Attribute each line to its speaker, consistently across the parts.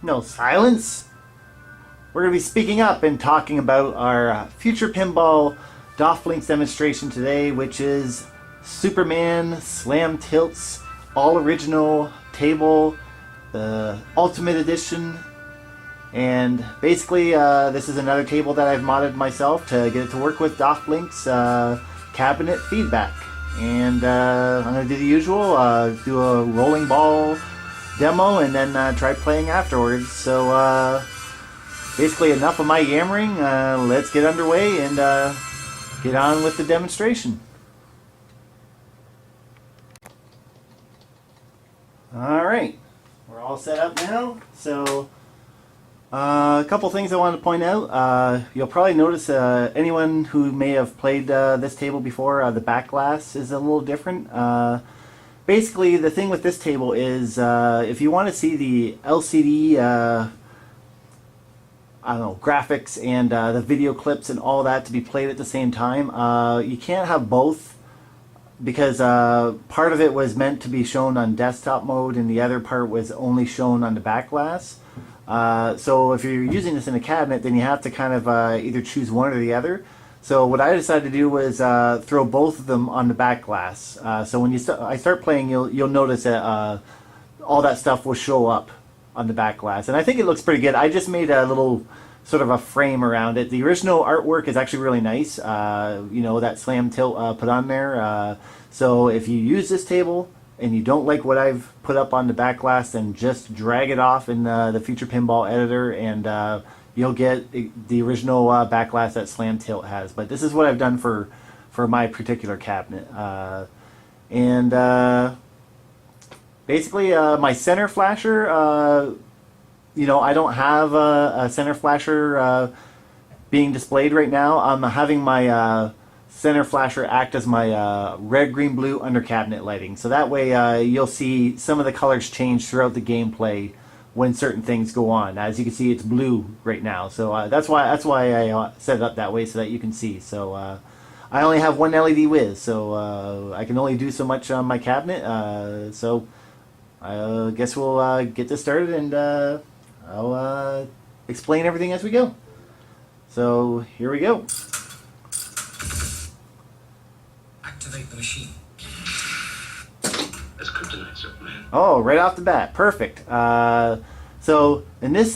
Speaker 1: No silence. We're going to be speaking up and talking about our Future Pinball DOFLinx demonstration today, which is Superman Slam Tilts all original table, the Ultimate Edition. And basically this is another table that I've modded myself to get it to work with DOFLinx cabinet feedback. And I'm going to do the usual, do a rolling ball demo and then try playing afterwards. So basically enough of my yammering. Let's get underway and get on with the demonstration. Alright, we're all set up now. So a couple things I wanted to point out. You'll probably notice anyone who may have played this table before, the Backglass is a little different. Basically, the thing with this table is if you want to see the LCD I don't know, graphics and the video clips and all that to be played at the same time, you can't have both, because part of it was meant to be shown on desktop mode and the other part was only shown on the Backglass. So if you're using this in a cabinet, then you have to kind of either choose one or the other. So what I decided to do was throw both of them on the Backglass. So when I start playing, you'll notice that all that stuff will show up on the Backglass, and I think it looks pretty good. I just made a little sort of a frame around it. The original artwork is actually really nice. You know, that slam tilt put on there. So if you use this table and you don't like what I've put up on the Backglass, then just drag it off in the Future Pinball editor and you'll get the original Backglass that slam tilt has. But this is what I've done for my particular cabinet. Basically my center flasher, you know, I don't have a center flasher being displayed right now. I'm having my center flasher act as my red, green, blue under cabinet lighting. So that way you'll see some of the colors change throughout the gameplay when certain things go on. As you can see, it's blue right now. So that's why I set it up that way, so that you can see. So I only have one Led-Wiz, so I can only do so much on my cabinet. So I guess we'll get this started and I'll explain everything as we go. So here we go.
Speaker 2: Activate the machine. That's kryptonite, Superman.
Speaker 1: Oh, right off the bat. Perfect. So in this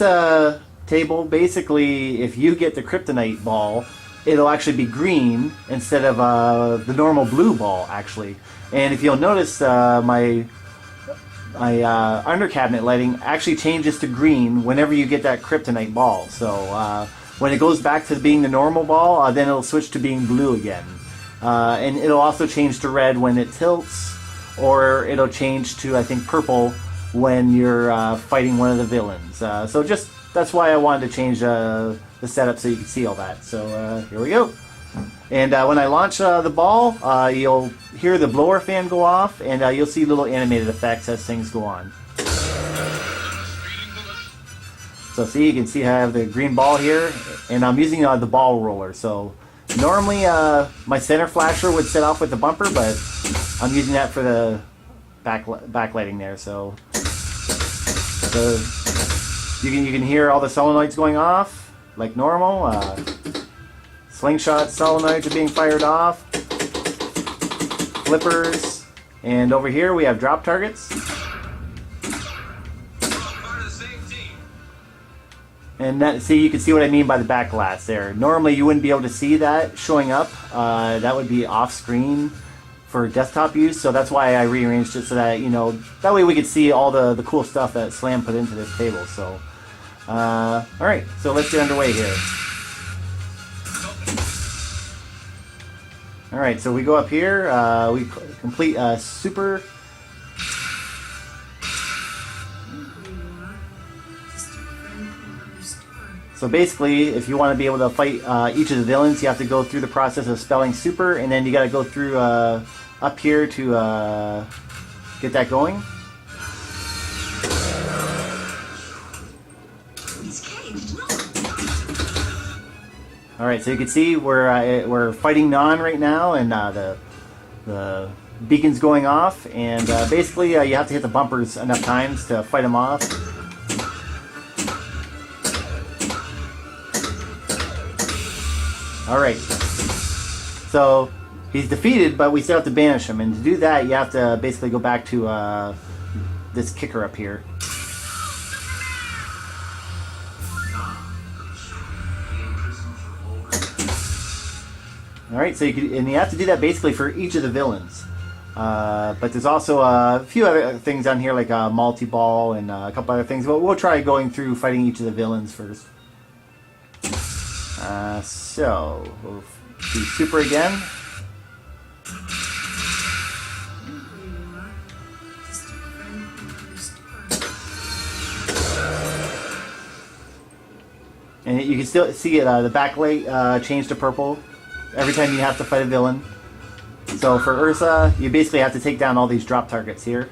Speaker 1: table, basically, if you get the kryptonite ball, it'll actually be green instead of the normal blue ball, actually. And if you'll notice, my under cabinet lighting actually changes to green whenever you get that kryptonite ball. So when it goes back to being the normal ball, then it'll switch to being blue again. And it'll also change to red when it tilts, or it'll change to, I think, purple when you're fighting one of the villains. So just, that's why I wanted to change the setup so you can see all that. So here we go. And when I launch the ball, you'll hear the blower fan go off, and you'll see little animated effects as things go on. So see, you can see I have the green ball here, and I'm using the ball roller. So normally my center flasher would set off with the bumper, but I'm using that for the backlighting there. So you can hear all the solenoids going off like normal. Slingshot solenoids are being fired off, flippers, and over here we have drop targets. And that, see, you can see what I mean by the Backglass there. Normally you wouldn't be able to see that showing up. That would be off screen for desktop use, so that's why I rearranged it so that, you know, that way we could see all the cool stuff that Slam put into this table. So alright, so let's get underway here. Alright, so we go up here, we complete super. So basically, if you want to be able to fight each of the villains, you have to go through the process of spelling super, and then you got to go through up here to get that going. Alright, so you can see we're fighting Non right now, and the beacon's going off, and basically you have to hit the bumpers enough times to fight him off. Alright. So, he's defeated, but we still have to banish him. And to do that, you have to basically go back to this kicker up here. Alright, so you have to do that basically for each of the villains. But there's also a few other things on here, like Multiball and a couple other things. But we'll try going through fighting each of the villains first. So, we'll do Super again. And you can still see it, the backlight change to purple every time you have to fight a villain. So for Ursa, you basically have to take down all these drop targets here.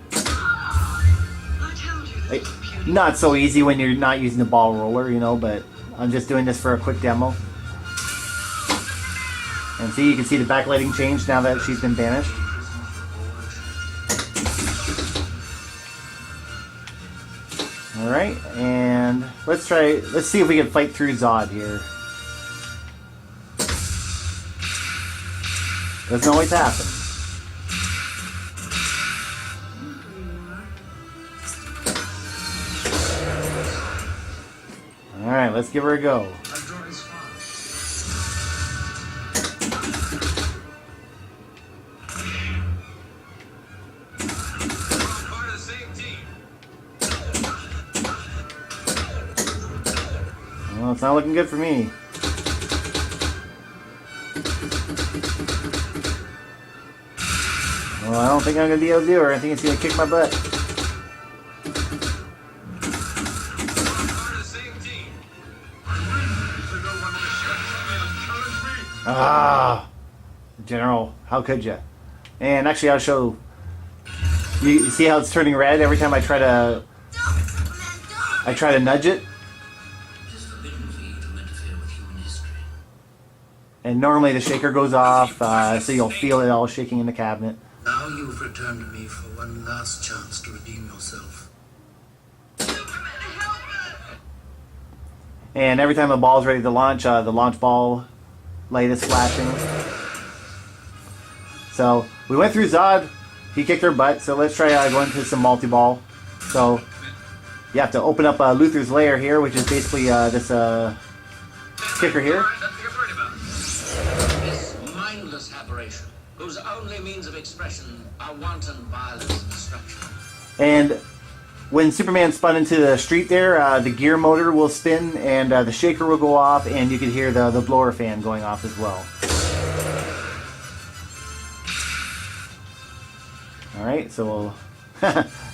Speaker 1: Like, not so easy when you're not using the ball roller, you know, but I'm just doing this for a quick demo. And see, you can see the backlighting change now that she's been banished. Alright, and let's see if we can fight through Zod here. Doesn't always happen. Alright, let's give her a go. Well, it's not looking good for me. Well, I don't think I'm going to be able to do her. I think it's going to kick my butt. Ah! General, how could you? And actually, I'll show... You see how it's turning red every time I try to nudge it? And normally the shaker goes off, so you'll feel it all shaking in the cabinet.
Speaker 2: Now you've returned to me for one last chance to redeem yourself.
Speaker 1: And every time the ball's ready to launch, the launch ball light is flashing. So we went through Zod. He kicked her butt. So let's try going to some multi-ball. So you have to open up Luther's lair here, which is basically this kicker here.
Speaker 2: This mindless aberration, whose only means of expression are wanton violence and destruction.
Speaker 1: And when Superman spun into the street there, the gear motor will spin and the shaker will go off, and you can hear the blower fan going off as well. Alright, so we'll...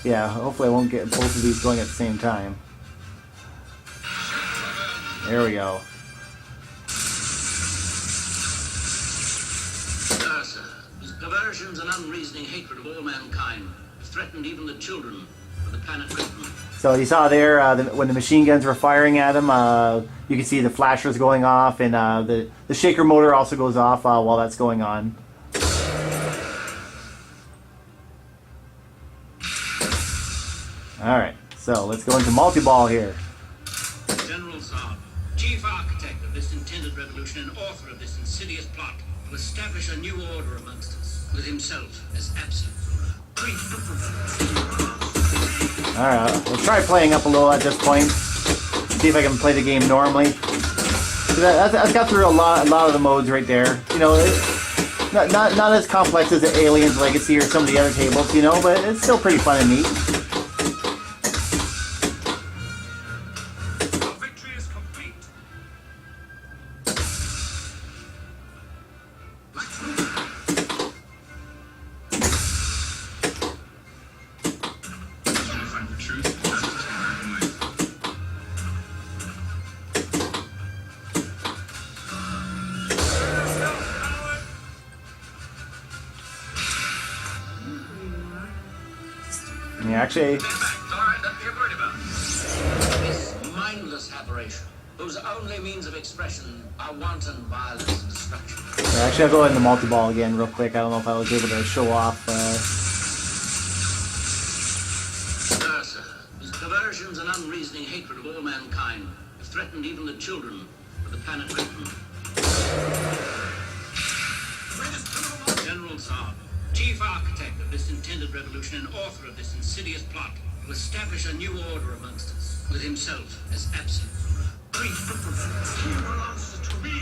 Speaker 1: yeah, hopefully I won't get both of these going at the same time. There we go.
Speaker 2: His perversions and unreasoning hatred of all mankind have threatened even the children of the planet Britain.
Speaker 1: So you saw there, when the machine guns were firing at him, you can see the flashers going off, and the shaker motor also goes off while that's going on. Alright, so let's go into multi-ball here.
Speaker 2: General Zod, chief architect of this intended revolution and author of this insidious plot to establish a new order amongst us, with himself as absolute ruler.
Speaker 1: Alright, we'll try playing up a little at this point. See if I can play the game normally. So I've got through a lot of the modes right there. You know, not as complex as the Aliens Legacy or some of the other tables, you know, but it's still pretty fun and neat. Yeah, actually...
Speaker 2: This mindless aberration, whose only means of expression are wanton violence and destruction.
Speaker 1: Yeah, actually, I'll go into multi-ball again real quick. I don't know if I was able to show off...
Speaker 2: Ursa, whose perversions and unreasoning hatred of all mankind have threatened even the children of the planet Britain. General Saab, chief architect of this intended revolution and author of this insidious plot to establish a new order amongst us, with himself as absolute ruler. He belongs to me.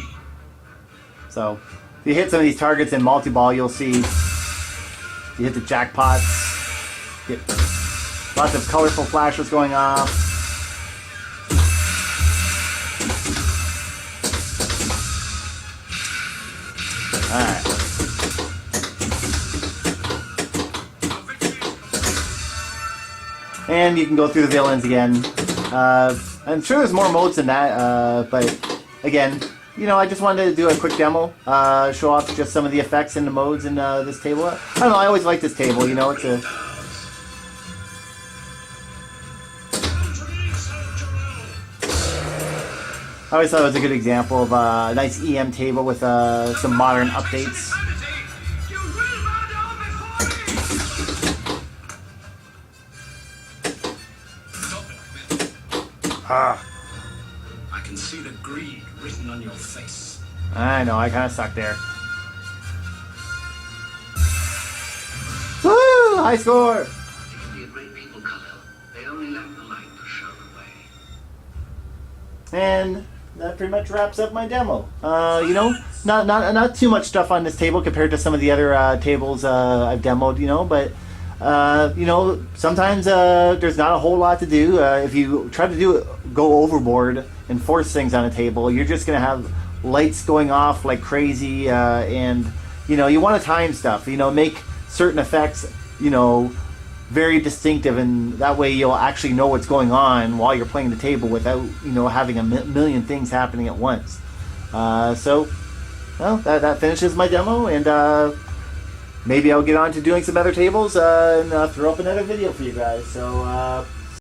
Speaker 1: So, if you hit some of these targets in multi-ball, you'll see you hit the jackpots, get lots of colorful flashes going off. Alright. And you can go through the villains again. I'm sure there's more modes than that, but again, you know, I just wanted to do a quick demo, show off just some of the effects and the modes in this table. I don't know, I always like this table, you know, it's a... I always thought it was a good example of a nice EM table with some modern updates.
Speaker 2: I can see the greed written on your face.
Speaker 1: I know, I kind of suck there. Woo! High score!
Speaker 2: They can be a great people, Kal-El. They only lack the light to show the way.
Speaker 1: And that pretty much wraps up my demo. You know, not too much stuff on this table compared to some of the other tables I've demoed, you know, but you know, sometimes there's not a whole lot to do. If you try to go overboard and force things on a table, you're just gonna have lights going off like crazy, and you know, you want to time stuff. You know, make certain effects, you know, very distinctive, and that way you'll actually know what's going on while you're playing the table without, you know, having a million things happening at once. So, well, that finishes my demo, and maybe I'll get on to doing some other tables and throw up another video for you guys. So,